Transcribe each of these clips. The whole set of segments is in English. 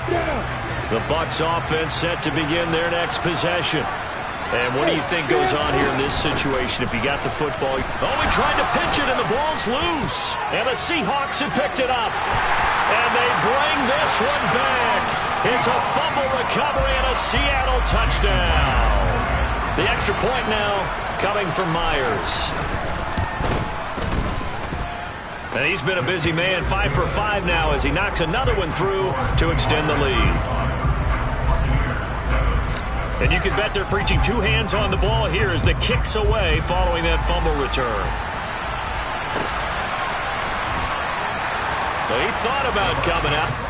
The Bucs offense set to begin their next possession. And what do you think goes on here in this situation if you got the football? Oh, he tried to pitch it, and the ball's loose. And the Seahawks have picked it up. And they bring this one back. It's a fumble recovery and a Seattle touchdown. The extra point now coming from Myers. And he's been a busy man, 5 for 5 now as he knocks another one through to extend the lead. And you can bet they're preaching two hands on the ball here as the kick's away following that fumble return. Well, he thought about coming out.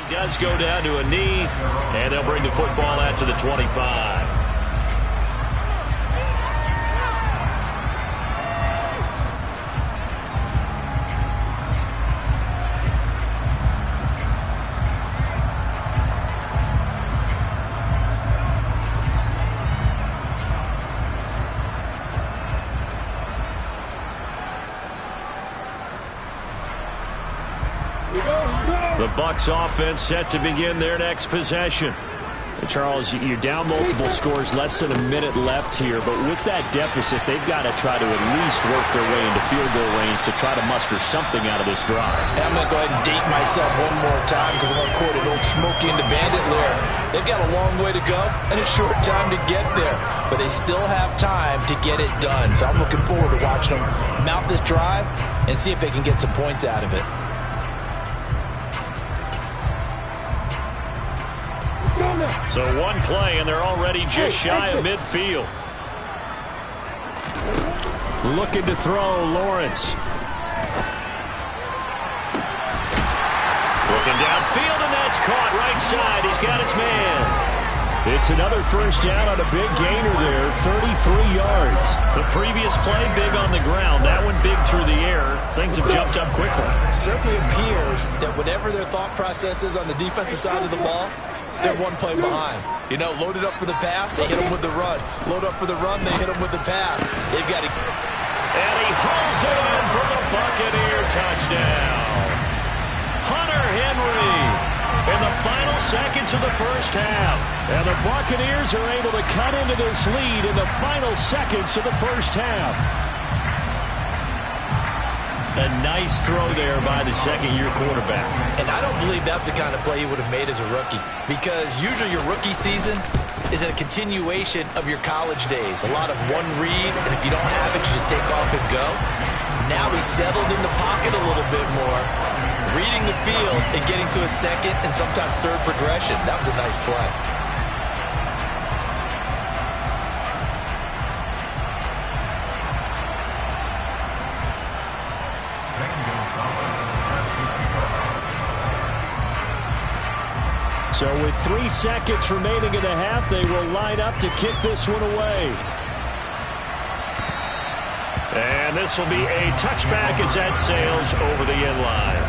Does go down to a knee, and they'll bring the football out to the 25. The Bucs offense set to begin their next possession. And Charles, you're down multiple scores, less than a minute left here, but with that deficit, they've got to try to at least work their way into field goal range to try to muster something out of this drive. I'm going to go ahead and date myself one more time because I'm going to quote an old Smokey and the Bandit lyric. They've got a long way to go and a short time to get there, but they still have time to get it done. So I'm looking forward to watching them mount this drive and see if they can get some points out of it. So one play, and they're already just shy of midfield. Looking to throw, Lawrence. Looking downfield, and that's caught right side. He's got his man. It's another first down on a big gainer there, 33 yards. The previous play, big on the ground. That one big through the air. Things have jumped up quickly. It certainly appears that whatever their thought process is on the defensive side of the ball, they're one play behind. You know, loaded up for the pass, they hit them with the run. Load up for the run, they hit them with the pass. They've got to... And he hauls it in for the Buccaneer touchdown. Hunter Henry in the final seconds of the first half. And the Buccaneers are able to cut into this lead in the final seconds of the first half. A nice throw there by the second-year quarterback. And I don't believe that's the kind of play he would have made as a rookie, because usually your rookie season is a continuation of your college days. A lot of one read, and if you don't have it, you just take off and go. Now he's settled in the pocket a little bit more, reading the field and getting to a second and sometimes third progression. That was a nice play. So with 3 seconds remaining in the half, they will line up to kick this one away. And this will be a touchback as that sails over the end line.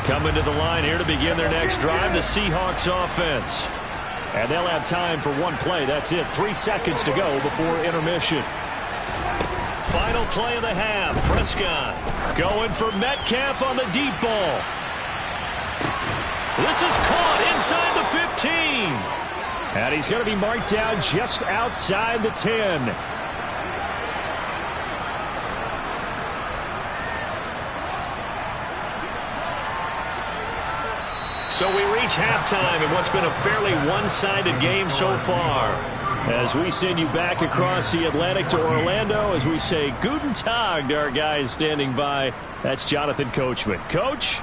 Coming to the line here to begin their next drive, the Seahawks offense. And they'll have time for one play. That's it. 3 seconds to go before intermission. Final play of the half. Prescott going for Metcalf on the deep ball. This is caught inside the 15. And he's going to be marked down just outside the 10. So we reach halftime in what's been a fairly one-sided game so far. As we send you back across the Atlantic to Orlando, as we say Guten Tag to our guys standing by. That's Jonathan Coachman. Coach?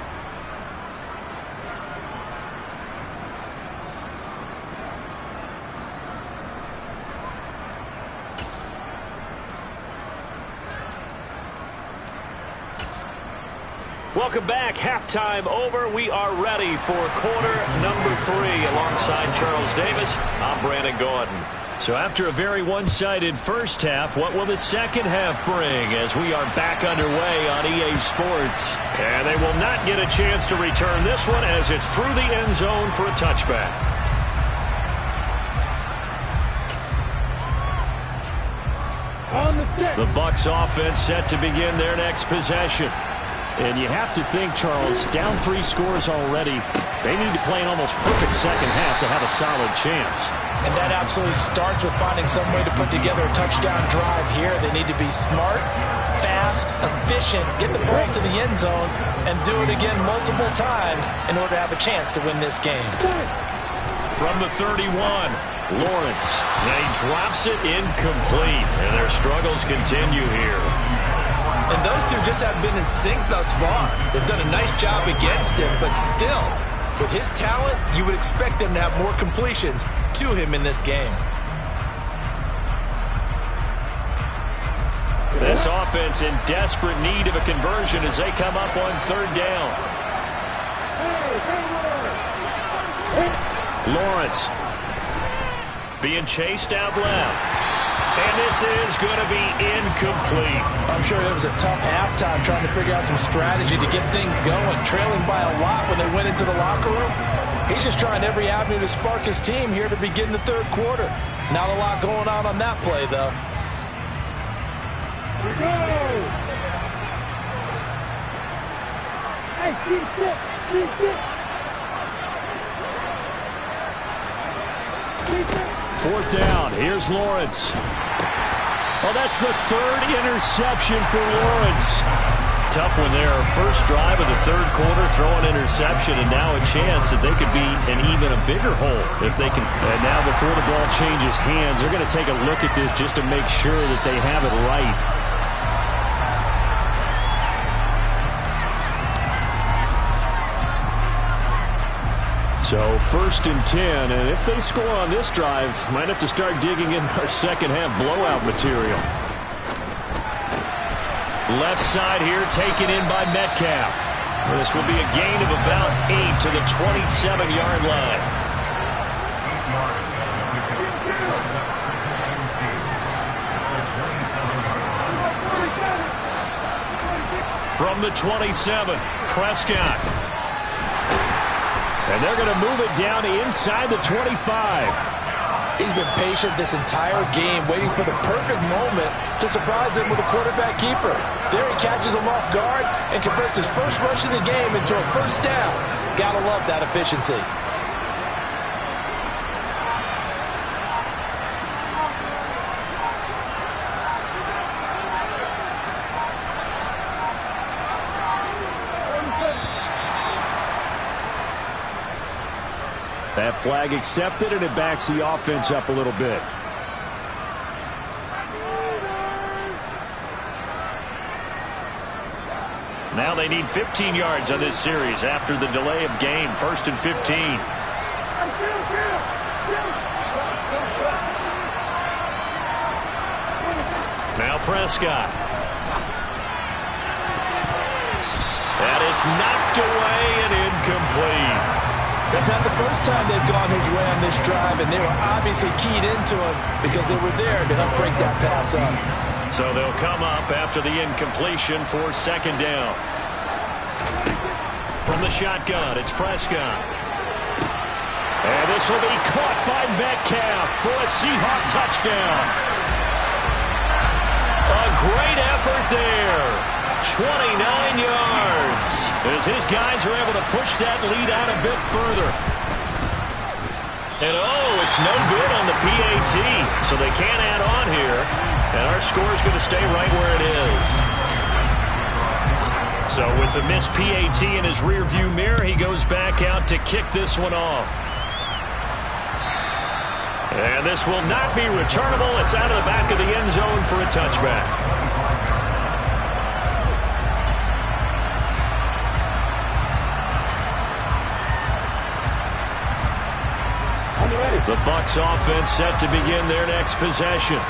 Welcome back. Halftime over. We are ready for quarter number 3. Alongside Charles Davis, I'm Brandon Gordon. So after a very one-sided first half, what will the second half bring as we are back underway on EA Sports? And they will not get a chance to return this one as it's through the end zone for a touchback. The Bucs offense set to begin their next possession. And you have to think, Charles, down 3 scores already. They need to play an almost perfect second half to have a solid chance. And that absolutely starts with finding some way to put together a touchdown drive here. They need to be smart, fast, efficient, get the ball to the end zone, and do it again multiple times in order to have a chance to win this game. From the 31, Lawrence. And he drops it incomplete. And their struggles continue here. And those two just haven't been in sync thus far. They've done a nice job against him, but still, with his talent, you would expect them to have more completions to him in this game. This offense in desperate need of a conversion as they come up on 3rd down. Lawrence being chased out left. And this is going to be incomplete. I'm sure it was a tough halftime trying to figure out some strategy to get things going. Trailing by a lot when they went into the locker room. He's just trying every avenue to spark his team here to begin the 3rd quarter. Not a lot going on that play, though. Fourth down. Here's Lawrence. Oh, that's the 3rd interception for Lawrence. Tough one there. First drive of the 3rd quarter, throw an interception, and now a chance that they could be in even a bigger hole if they can. And now before the ball changes hands, they're going to take a look at this just to make sure that they have it right. So 1st and 10, and if they score on this drive, might have to start digging in our second half blowout material. Left side here taken in by Metcalf. This will be a gain of about 8 to the 27-yard line. From the 27, Prescott. And they're going to move it down to inside the 25. He's been patient this entire game, waiting for the perfect moment to surprise him with a quarterback keeper. There he catches him off guard and converts his first rush of the game into a first down. Gotta love that efficiency. That flag accepted, and it backs the offense up a little bit. Now they need 15 yards on this series after the delay of game. 1st and 15. Now Prescott. And it's knocked away and incomplete. That's not the first time they've gone his way on this drive, and they were obviously keyed into him because they were there to help break that pass up. So they'll come up after the incompletion for second down. From the shotgun, it's Prescott. And this will be caught by Metcalf for a Seahawk touchdown. A great effort there. 29 yards as his guys are able to push that lead out a bit further. And it's no good on the PAT, so they can't add on here. And our score is going to stay right where it is. So with the missed PAT in his rearview mirror, he goes back out to kick this one off. And this will not be returnable. It's out of the back of the end zone for a touchback. The Bucs offense set to begin their next possession.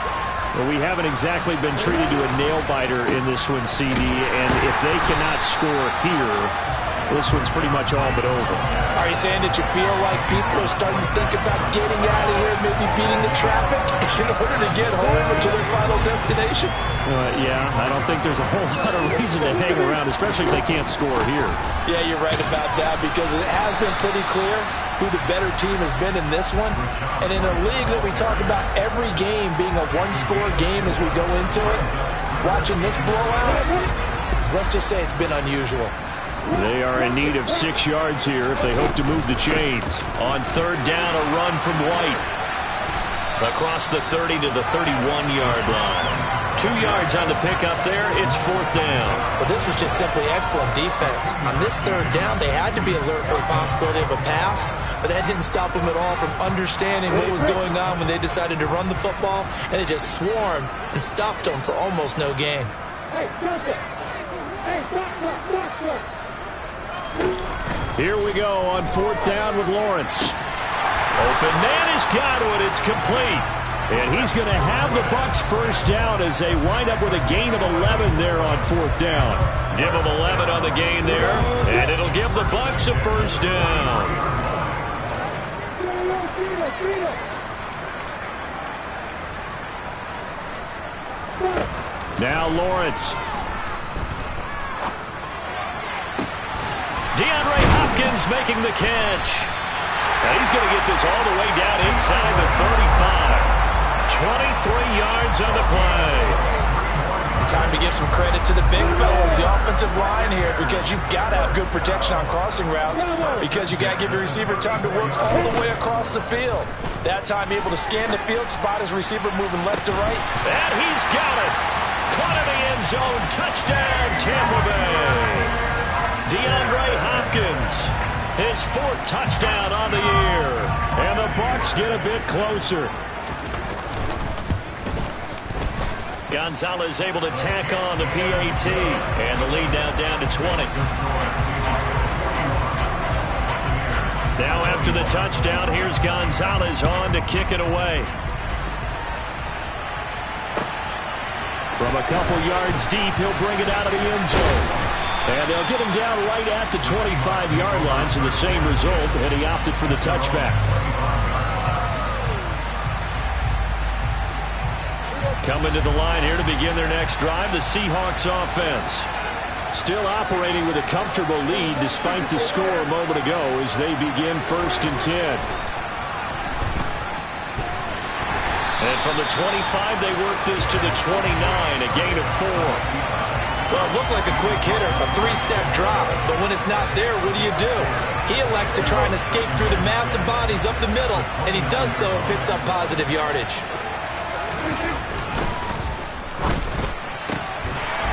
Well, we haven't exactly been treated to a nail-biter in this one, CD, and if they cannot score here, this one's pretty much all but over. Are you saying that you feel like people are starting to think about getting out of here, maybe beating the traffic in order to get home or to their final destination? Yeah, I don't think there's a whole lot of reason to hang around, especially if they can't score here. Yeah, you're right about that because it has been pretty clear who the better team has been in this one. And in a league that we talk about every game being a one-score game as we go into it, watching this blowout, let's just say it's been unusual. They are in need of 6 yards here if they hope to move the chains. On third down, a run from White. Across the 30 to the 31-yard line. 2 yards on the pickup there. It's fourth down. But this was just simply excellent defense. On this third down, they had to be alert for the possibility of a pass, but that didn't stop them at all from understanding what was going on when they decided to run the football, and they just swarmed and stuffed them for almost no gain. Here we go on fourth down with Lawrence. Open man is Godwin. It's complete. And he's going to have the Bucs first down as they wind up with a gain of 11 there on fourth down. Give them 11 on the gain there, and it'll give the Bucs a first down. Now Lawrence. DeAndre Hopkins making the catch. Now he's going to get this all the way down inside the 35. 23 yards on the play. Time to give some credit to the big fellas, the offensive line here, because you've got to have good protection on crossing routes because you got to give the receiver time to work all the way across the field. That time able to scan the field, spot his receiver moving left to right. And he's got it. Caught in the end zone. Touchdown, Tampa Bay. DeAndre Hopkins, his fourth touchdown on the year. And the Bucs get a bit closer. Gonzalez able to tack on the PAT. And the lead now down to 20. Now after the touchdown, here's Gonzalez on to kick it away. From a couple yards deep, he'll bring it out of the end zone. And they'll get him down right at the 25-yard line, so the same result, and he opted for the touchback. Coming to the line here to begin their next drive, the Seahawks offense. Still operating with a comfortable lead despite the score a moment ago as they begin first and 10. And from the 25, they work this to the 29, a gain of 4. Well, it looked like a quick hitter, a three-step drop. But when it's not there, what do? He elects to try and escape through the massive bodies up the middle, and he does so and picks up positive yardage.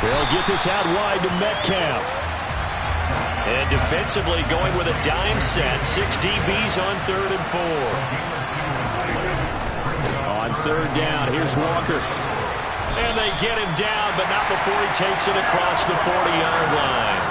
They'll get this out wide to Metcalf. And defensively going with a dime set. 6 DBs on third and 4. On third down, here's Walker. And they get him down, but not before he takes it across the 40-yard line.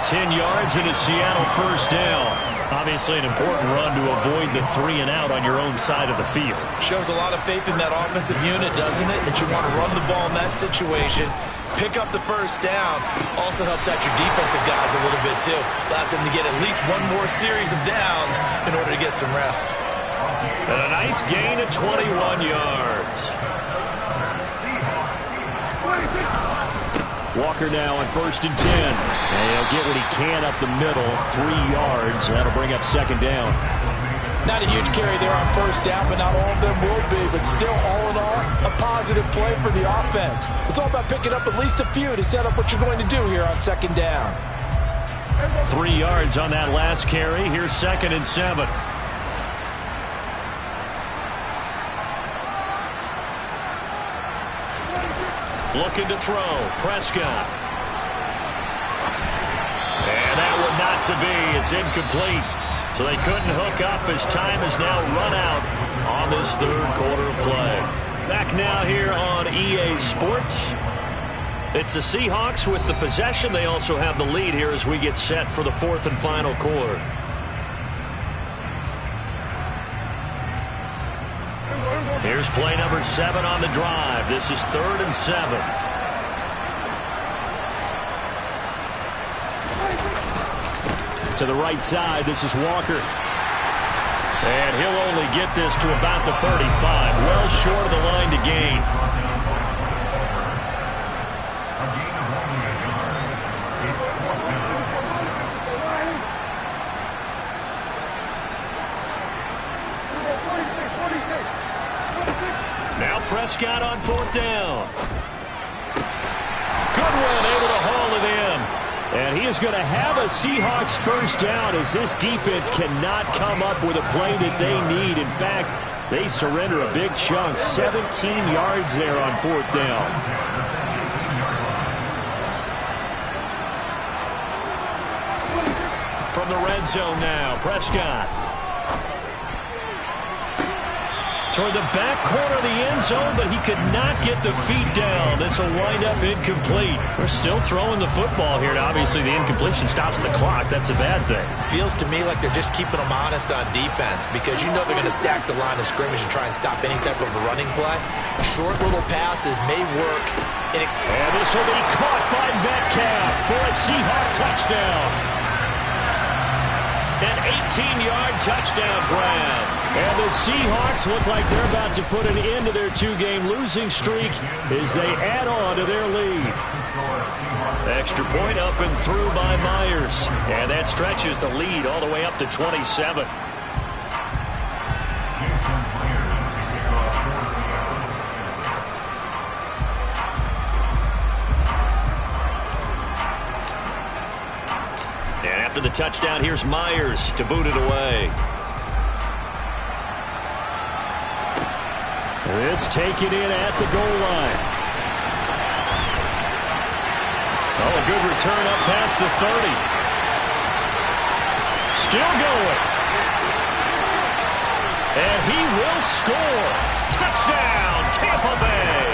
10 yards and a Seattle first down. Obviously an important run to avoid the 3 and out on your own side of the field. Shows a lot of faith in that offensive unit, doesn't it? That you want to run the ball in that situation. Pick up the first down. Also helps out your defensive guys a little bit too. Allows them to get at least one more series of downs in order to get some rest. And a nice gain of 21 yards. Walker now on 1st and 10. And he'll get what he can up the middle. 3 yards. That'll bring up 2nd down. Not a huge carry there on 1st down, but not all of them will be. But still, all in all, a positive play for the offense. It's all about picking up at least a few to set up what you're going to do here on 2nd down. 3 yards on that last carry. Here's 2nd and 7. Looking to throw. Prescott. And that one not to be. It's incomplete. So they couldn't hook up as time has now run out on this 3rd quarter of play. Back now here on EA Sports. It's the Seahawks with the possession. They also have the lead here as we get set for the 4th and final quarter. Here's play number 7 on the drive. This is 3rd and 7. To the right side, this is Walker. And he'll only get this to about the 35. Well short of the line to gain. Now Prescott on 4th down. Goodwin able to haul it in. And he is going to have a Seahawks first down as this defense cannot come up with a play that they need. In fact, they surrender a big chunk. 17 yards there on 4th down. From the red zone now, Prescott. Toward the back corner of the end zone, but he could not get the feet down. This will wind up incomplete. They're still throwing the football here, and obviously the incompletion stops the clock. That's a bad thing. Feels to me like they're just keeping them honest on defense because you know they're going to stack the line of scrimmage and try and stop any type of a running play. Short little passes may work. And this will be caught by Metcalf for a Seahawk touchdown. An 18-yard touchdown grab. And the Seahawks look like they're about to put an end to their 2-game losing streak as they add on to their lead. Extra point up and through by Myers. And that stretches the lead all the way up to 27. And after the touchdown, here's Myers to boot it away. This taken in at the goal line. Oh, a good return up past the 30. Still going. And he will score. Touchdown, Tampa Bay.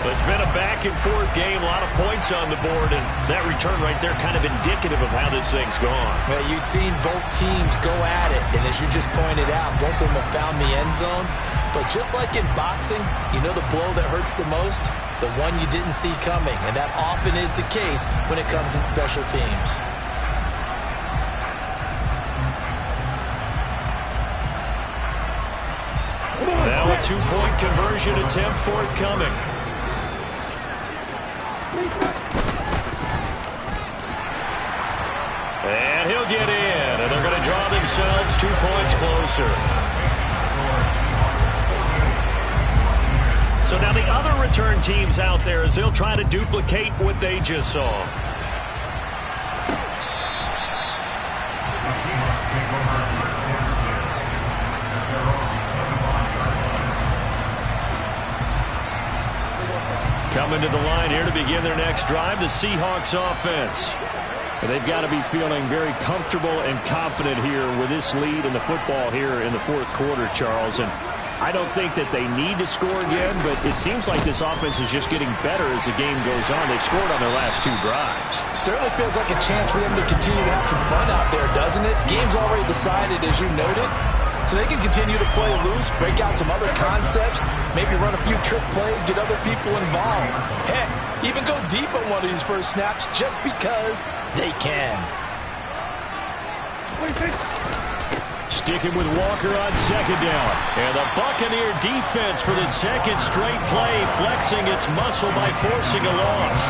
It's been a back-and-forth game, a lot of points on the board, and that return right there kind of indicative of how this thing's gone. Well, you've seen both teams go at it, and as you just pointed out, both of them have found the end zone. But just like in boxing, you know the blow that hurts the most? The one you didn't see coming, and that often is the case when it comes in special teams. Now a 2-point conversion attempt forthcoming. And he'll get in, and they're going to draw themselves 2 points closer. So now the other return teams out there as they'll try to duplicate what they just saw. Coming to the line here to begin their next drive, the Seahawks offense. They've got to be feeling very comfortable and confident here with this lead in the football here in the 4th quarter, Charles. And I don't think that they need to score again, but it seems like this offense is just getting better as the game goes on. They've scored on their last 2 drives. Certainly feels like a chance for them to continue to have some fun out there, doesn't it? Game's already decided, as you noted. So they can continue to play loose, break out some other concepts, maybe run a few trick plays, get other people involved. Heck, even go deep on one of these first snaps just because they can. Sticking with Walker on 2nd down. And the Buccaneer defense for the 2nd straight play, flexing its muscle by forcing a loss.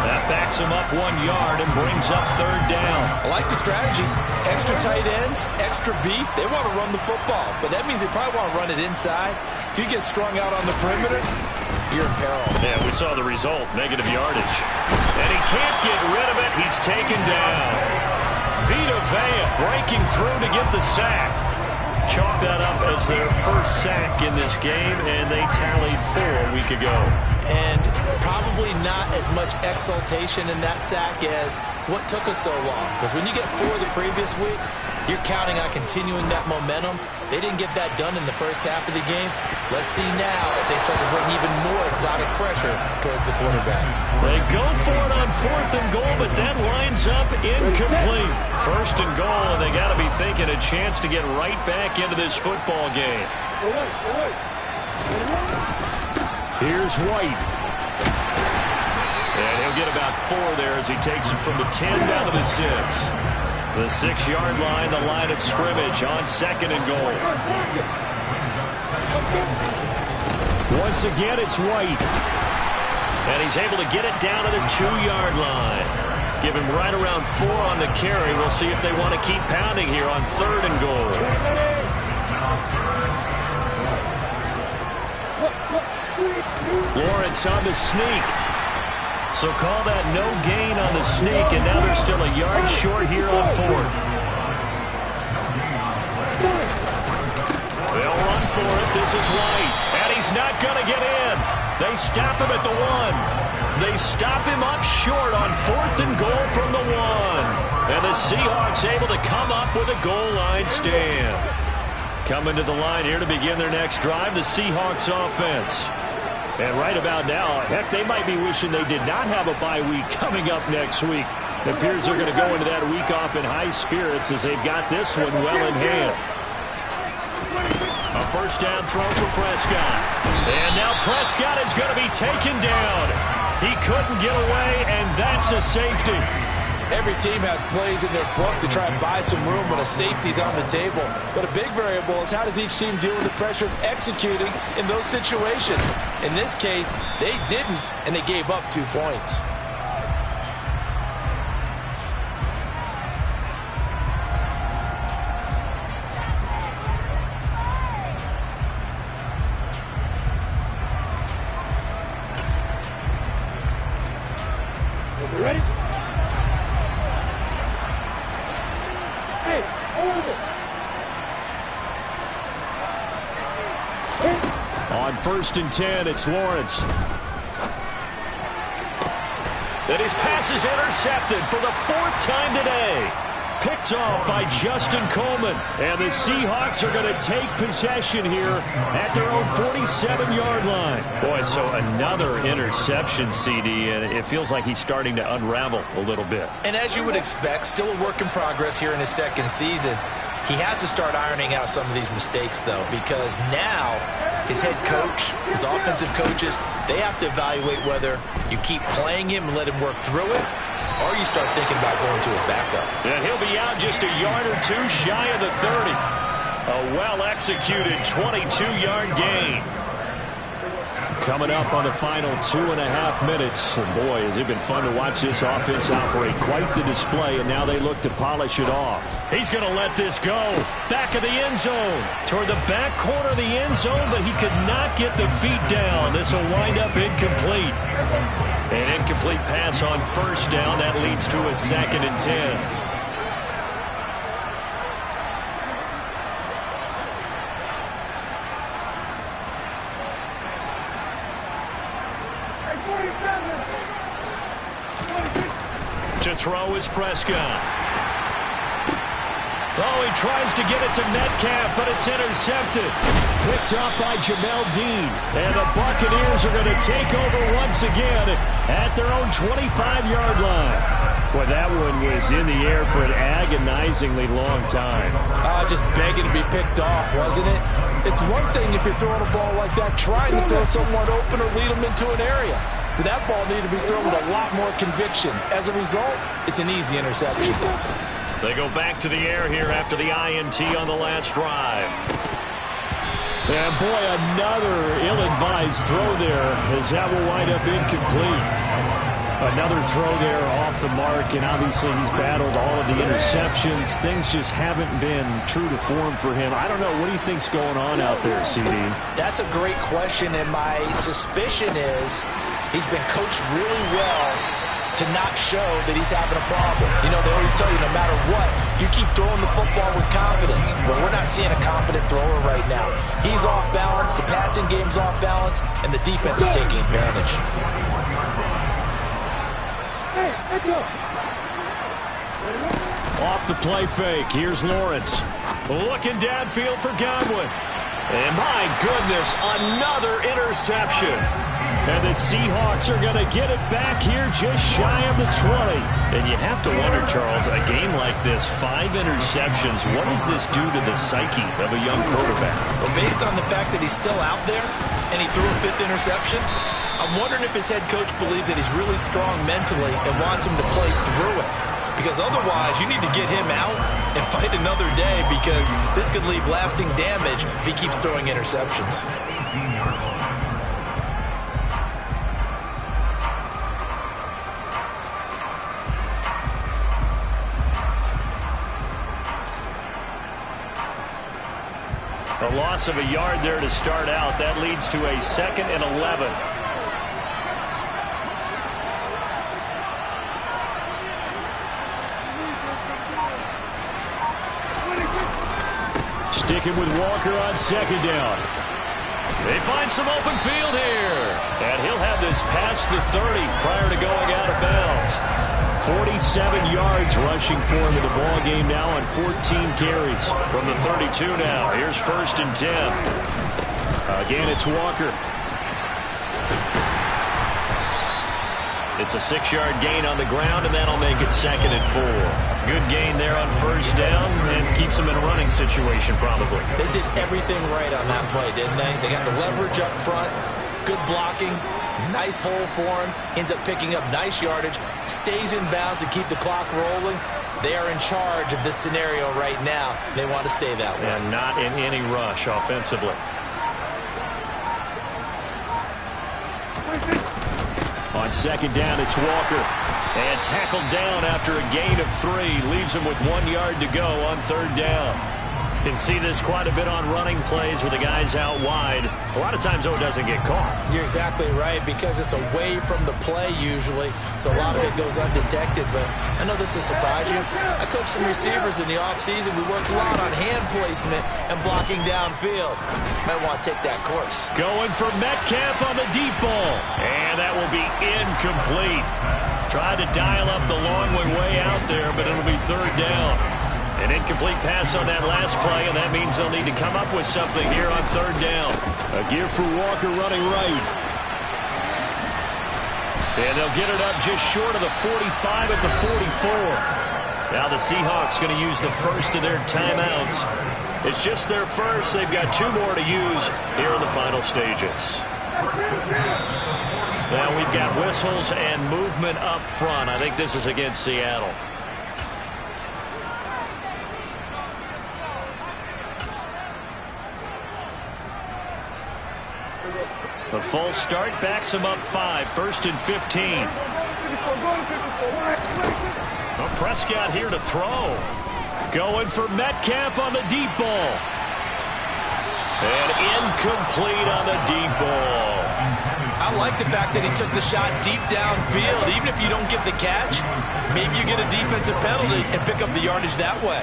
That backs him up 1 yard and brings up 3rd down. I like the strategy. Extra tight ends, extra beef. They want to run the football, but that means they probably want to run it inside. If you get strung out on the perimeter, you're in peril. Yeah, we saw the result, negative yardage. And he can't get rid of it. He's taken down. Vita Vea breaking through to get the sack. Chalk that up as their first sack in this game, and they tallied 4 a week ago. And probably not as much exultation in that sack as what took us so long. Because when you get 4 the previous week, you're counting on continuing that momentum. They didn't get that done in the first half of the game. Let's see now if they start to bring even more exotic pressure towards the quarterback. They go for it on 4th and goal, but that winds up incomplete. 1st and goal, and they got to be thinking a chance to get right back into this football game. Here's White. And he'll get about 4 there as he takes it from the 10 down to the 6. The 6-yard line, the line of scrimmage on 2nd and goal. Once again, it's White. And he's able to get it down to the 2-yard line. Give him right around 4 on the carry. We'll see if they want to keep pounding here on 3rd and goal. Lawrence on the sneak. So call that no gain on the sneak, and now they're still a yard short here on 4th. They'll run for it. This is White, and he's not going to get in. They stop him at the 1. They stop him up short on 4th and goal from the 1. And the Seahawks able to come up with a goal line stand. Coming to the line here to begin their next drive, the Seahawks offense. And right about now, heck, they might be wishing they did not have a bye week coming up next week. It appears they're going to go into that week off in high spirits as they've got this one well in hand. A 1st down throw for Prescott. And now Prescott is going to be taken down. He couldn't get away, and that's a safety. Every team has plays in their book to try and buy some room when a safety's on the table. But a big variable is how does each team deal with the pressure of executing in those situations. In this case, they didn't, and they gave up 2 points. Ready? On 1st and 10, it's Lawrence. And his pass is intercepted for the 4th time today. Picked off by Justin Coleman. And the Seahawks are going to take possession here at their own 47-yard line. Boy, so another interception, CD, and it feels like he's starting to unravel a little bit. And as you would expect, still a work in progress here in his 2nd season. He has to start ironing out some of these mistakes, though, because now his head coach, his offensive coaches, they have to evaluate whether you keep playing him and let him work through it, or you start thinking about going to his backup. And he'll be out just a yard or 2 shy of the 30. A well-executed 22-yard gain. Coming up on the final 2.5 minutes. And boy, has it been fun to watch this offense operate. Quite the display, and now they look to polish it off. He's going to let this go. Back of the end zone. Toward the back corner of the end zone, but he could not get the feet down. This will wind up incomplete. An incomplete pass on 1st down. That leads to a 2nd and 10. To throw is Prescott. Oh, he tries to get it to Metcalf, but it's intercepted. Picked up by Jamel Dean. And the Buccaneers are going to take over once again at their own 25-yard line. Well, that one was in the air for an agonizingly long time. Just begging to be picked off, wasn't it? It's one thing if you're throwing a ball like that, trying to throw someone open or lead them into an area. But that ball needed to be thrown with a lot more conviction. As a result, it's an easy interception. They go back to the air here after the INT on the last drive. And boy, another ill-advised throw there as that will wind up incomplete. Another throw there off the mark, and obviously he's battled all of the interceptions. Things just haven't been true to form for him. I don't know. What do you think's going on out there, CD? That's a great question, and my suspicion is he's been coached really well to not show that he's having a problem. You know, they always tell you no matter what, you keep throwing the football with confidence. But we're not seeing a confident thrower right now. He's off balance, the passing game's off balance, and the defense is taking advantage. Off the play fake, here's Lawrence. Looking downfield for Godwin. And my goodness, another interception. And the Seahawks are going to get it back here just shy of the 20. And you have to wonder, Charles, a game like this, 5 interceptions, what does this do to the psyche of a young quarterback? Well, based on the fact that he's still out there and he threw a 5th interception, I'm wondering if his head coach believes that he's really strong mentally and wants him to play through it. Because otherwise, you need to get him out and fight another day because this could leave lasting damage if he keeps throwing interceptions. A loss of a yard there to start out. That leads to a 2nd and 11. Sticking with Walker on 2nd down. They find some open field here. And he'll have this past the 30 prior to going out of bounds. 47 yards rushing for him in the ball game now on 14 carries. From the 32 now, here's 1st and 10. Again, it's Walker. It's a 6-yard gain on the ground, and that'll make it 2nd and 4. Good gain there on 1st down and keeps them in a running situation probably. They did everything right on that play, didn't they? They got the leverage up front, good blocking, nice hole for him, ends up picking up nice yardage, stays in bounds to keep the clock rolling. They are in charge of this scenario right now. They want to stay that way. And not in any rush offensively. On 2nd down, it's Walker. And tackled down after a gain of 3. Leaves him with 1 yard to go on 3rd down. You can see this quite a bit on running plays with the guys out wide. A lot of times, it doesn't get caught. You're exactly right, because it's away from the play usually, so a lot of it goes undetected. But I know this will surprise you. I coached some receivers in the offseason. We worked a lot on hand placement and blocking downfield. Might want to take that course. Going for Metcalf on the deep ball. And that will be incomplete. Tried to dial up the long way out there, but it'll be 3rd down. An incomplete pass on that last play, and that means they'll need to come up with something here on 3rd down. A give for Walker running right. And they'll get it up just short of the 45 at the 44. Now the Seahawks going to use the first of their timeouts. It's just their first. They've got 2 more to use here in the final stages. Now we've got whistles and movement up front. I think this is against Seattle. The full start backs him up 5. 1st and 15. Well, Prescott here to throw. Going for Metcalf on the deep ball. And incomplete on the deep ball. I like the fact that he took the shot deep downfield. Even if you don't get the catch, maybe you get a defensive penalty and pick up the yardage that way.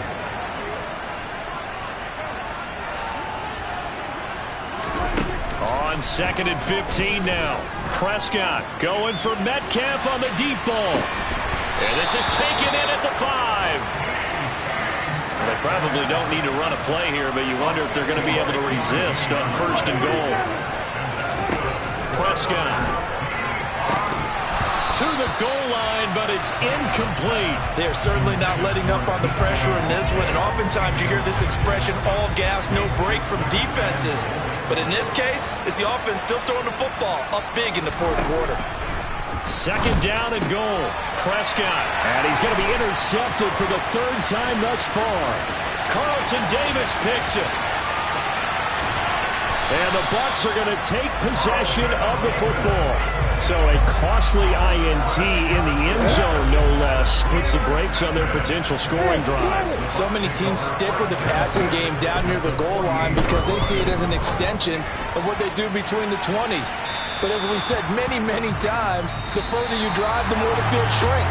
On 2nd and 15 now. Prescott going for Metcalf on the deep ball. And this is taken in at the 5. The Probably don't need to run a play here, but you wonder if they're going to be able to resist on 1st and goal. Prescott to the goal line, but it's incomplete. They're certainly not letting up on the pressure in this one, and oftentimes you hear this expression, all gas, no break from defenses. But in this case, it's the offense still throwing the football up big in the 4th quarter. 2nd down and goal. Prescott. And he's going to be intercepted for the 3rd time thus far. Carlton Davis picks it. And the Bucs are going to take possession of the football. So a costly INT in the end zone, no less, puts the brakes on their potential scoring drive. So many teams stick with the passing game down near the goal line because they see it as an extension of what they do between the 20s. But as we said many, many times, the further you drive, the more the field shrinks.